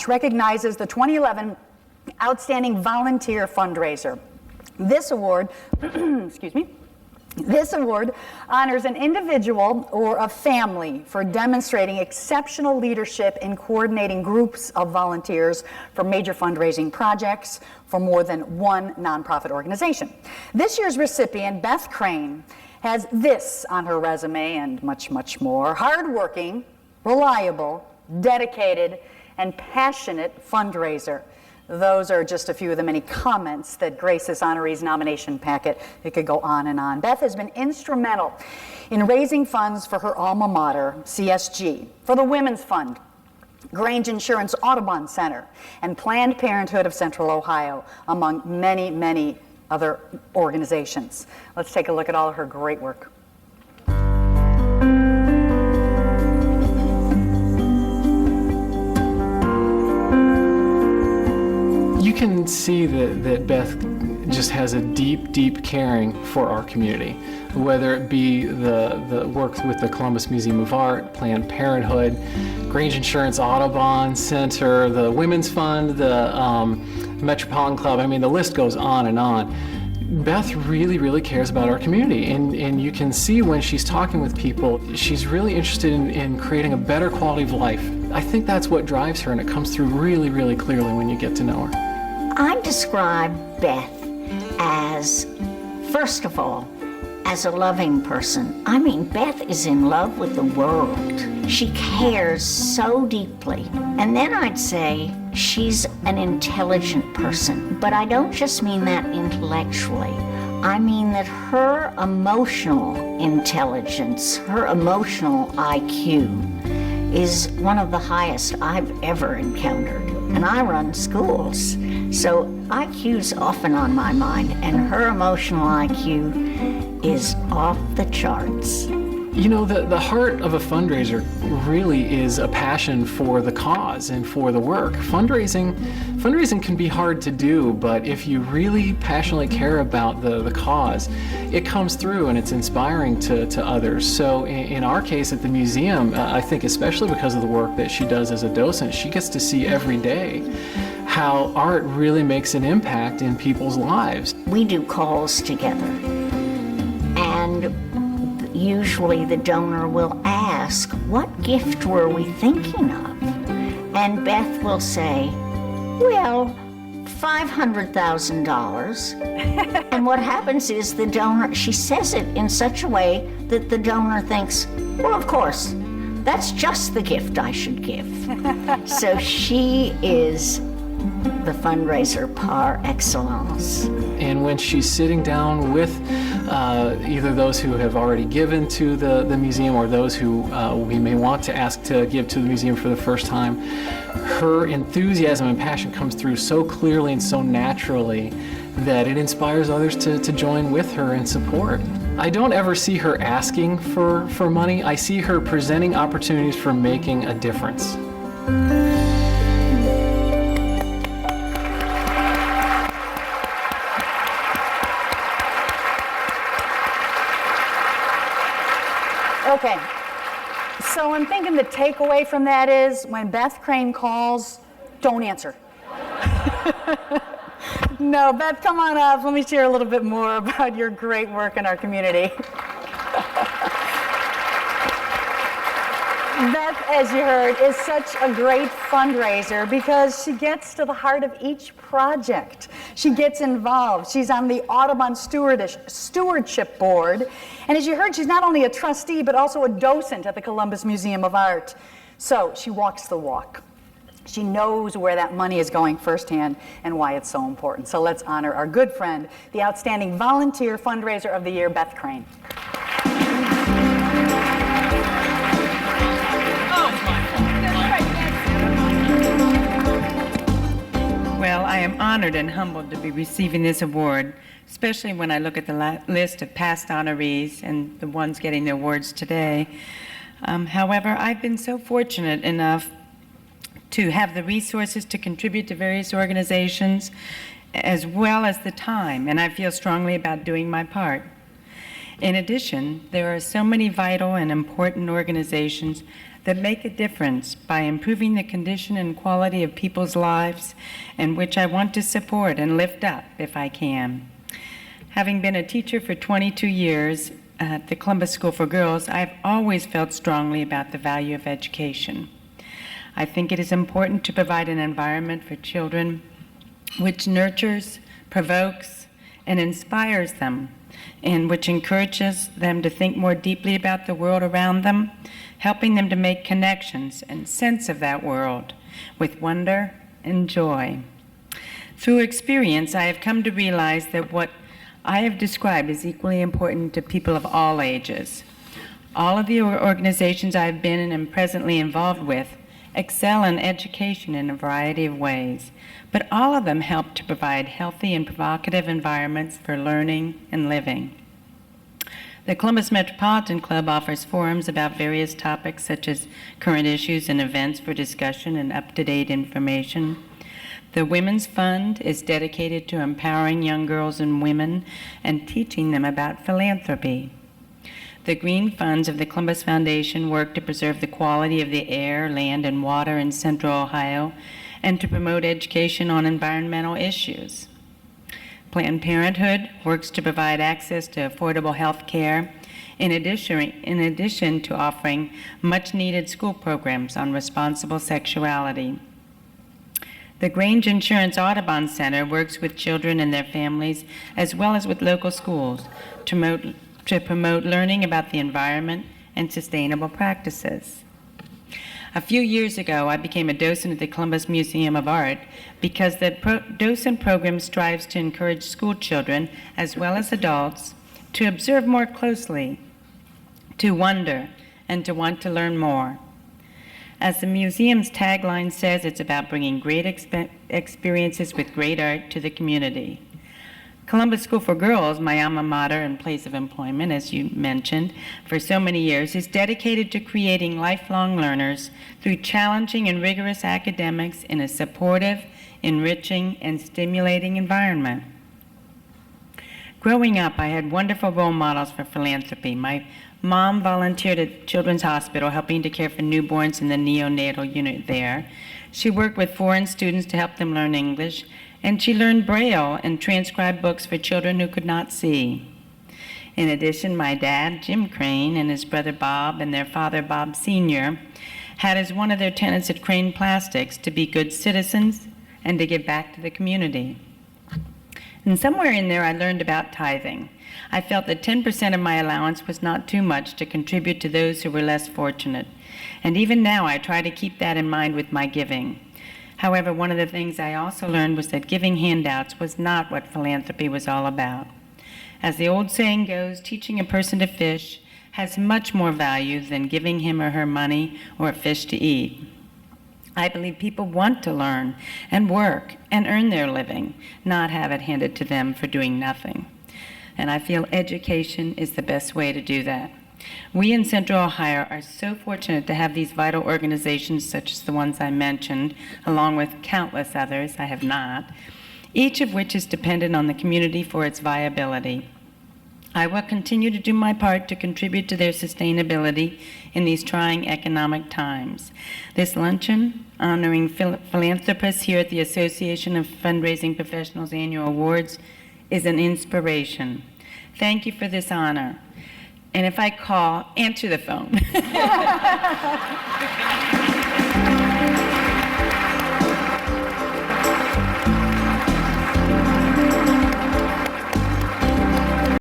March recognizes the 2011 Outstanding Volunteer Fundraiser. This award, excuse me, this award honors an individual or a family for demonstrating exceptional leadership in coordinating groups of volunteers for major fundraising projects for more than one nonprofit organization. This year's recipient, Beth Crane, has this on her resume and much, much more: hardworking, reliable, dedicated, and passionate fundraiser. Those are just a few of the many comments that grace this honoree's nomination packet. It could go on and on. Beth has been instrumental in raising funds for her alma mater, CSG, for the Women's Fund, Grange Insurance Audubon Center, and Planned Parenthood of Central Ohio, among many, many other organizations. Let's take a look at all of her great work. You can see that Beth just has a deep, deep caring for our community, whether it be the work with the Columbus Museum of Art, Planned Parenthood, Grange Insurance Audubon Center, the Women's Fund, the Metropolitan Club. I mean, the list goes on and on. Beth really, really cares about our community, and you can see when she's talking with people, she's really interested in creating a better quality of life. I think that's what drives her, and it comes through really, really clearly when you get to know her. I describe Beth as, first of all, as a loving person. I mean, Beth is in love with the world. She cares so deeply. And then I'd say she's an intelligent person. But I don't just mean that intellectually. I mean that her emotional intelligence, her emotional IQ, is one of the highest I've ever encountered. And I run schools, so IQ's often on my mind, and her emotional IQ is off the charts. You know, the heart of a fundraiser really is a passion for the cause and for the work. Fundraising can be hard to do, but if you really passionately care about the cause, it comes through and it's inspiring to others. So in our case at the museum, I think especially because of the work that she does as a docent, she gets to see every day how art really makes an impact in people's lives. We do calls together, and usually the donor will ask, what gift were we thinking of? And Beth will say, well, $500,000. And what happens is the donor, she says it in such a way that the donor thinks, well, of course, that's just the gift I should give. So she is the fundraiser par excellence. And when she's sitting down with either those who have already given to the museum or those who we may want to ask to give to the museum for the first time, her enthusiasm and passion comes through so clearly and so naturally that it inspires others to join with her in support. I don't ever see her asking for money. I see her presenting opportunities for making a difference. Okay, so I'm thinking the takeaway from that is when Beth Crane calls, don't answer. No, Beth, come on up. Let me share a little bit more about your great work in our community. Beth, as you heard, is such a great fundraiser because she gets to the heart of each project. She gets involved. She's on the Audubon Stewardship Board. And as you heard, she's not only a trustee, but also a docent at the Columbus Museum of Art. So she walks the walk. She knows where that money is going firsthand and why it's so important. So let's honor our good friend, the Outstanding Volunteer Fundraiser of the Year, Beth Crane. Well, I am honored and humbled to be receiving this award, especially when I look at the list of past honorees and the ones getting the awards today. However, I've been so fortunate enough to have the resources to contribute to various organizations, as well as the time, and I feel strongly about doing my part. In addition, there are so many vital and important organizations that make a difference by improving the condition and quality of people's lives, and which I want to support and lift up if I can. Having been a teacher for 22 years at the Columbus School for Girls, I've always felt strongly about the value of education. I think it is important to provide an environment for children which nurtures, provokes, and inspires them, and which encourages them to think more deeply about the world around them, helping them to make connections and sense of that world with wonder and joy. Through experience, I have come to realize that what I have described is equally important to people of all ages. All of the organizations I've been and am presently involved with excel in education in a variety of ways, but all of them help to provide healthy and provocative environments for learning and living. The Columbus Metropolitan Club offers forums about various topics such as current issues and events for discussion and up-to-date information. The Women's Fund is dedicated to empowering young girls and women and teaching them about philanthropy. The Green Funds of the Columbus Foundation work to preserve the quality of the air, land, and water in Central Ohio and to promote education on environmental issues. Planned Parenthood works to provide access to affordable health care in addition to offering much-needed school programs on responsible sexuality. The Grange Insurance Audubon Center works with children and their families, as well as with local schools, to promote learning about the environment and sustainable practices. A few years ago, I became a docent at the Columbus Museum of Art because the docent program strives to encourage school children, as well as adults, to observe more closely, to wonder, and to want to learn more. As the museum's tagline says, it's about bringing great experiences with great art to the community. Columbus School for Girls, my alma mater and place of employment, as you mentioned, for so many years, is dedicated to creating lifelong learners through challenging and rigorous academics in a supportive, enriching, and stimulating environment. Growing up, I had wonderful role models for philanthropy. My mom volunteered at Children's Hospital, helping to care for newborns in the neonatal unit there. She worked with foreign students to help them learn English, and she learned Braille and transcribed books for children who could not see. In addition, my dad, Jim Crane, and his brother Bob, and their father, Bob Sr., had as one of their tenets at Crane Plastics to be good citizens and to give back to the community. And somewhere in there, I learned about tithing. I felt that 10% of my allowance was not too much to contribute to those who were less fortunate. And even now, I try to keep that in mind with my giving. However, one of the things I also learned was that giving handouts was not what philanthropy was all about. As the old saying goes, teaching a person to fish has much more value than giving him or her money or a fish to eat. I believe people want to learn and work and earn their living, not have it handed to them for doing nothing. And I feel education is the best way to do that. We in Central Ohio are so fortunate to have these vital organizations such as the ones I mentioned, along with countless others I have not, each of which is dependent on the community for its viability. I will continue to do my part to contribute to their sustainability in these trying economic times. This luncheon, honoring philanthropists here at the Association of Fundraising Professionals Annual Awards, is an inspiration. Thank you for this honor. And if I call, answer the phone.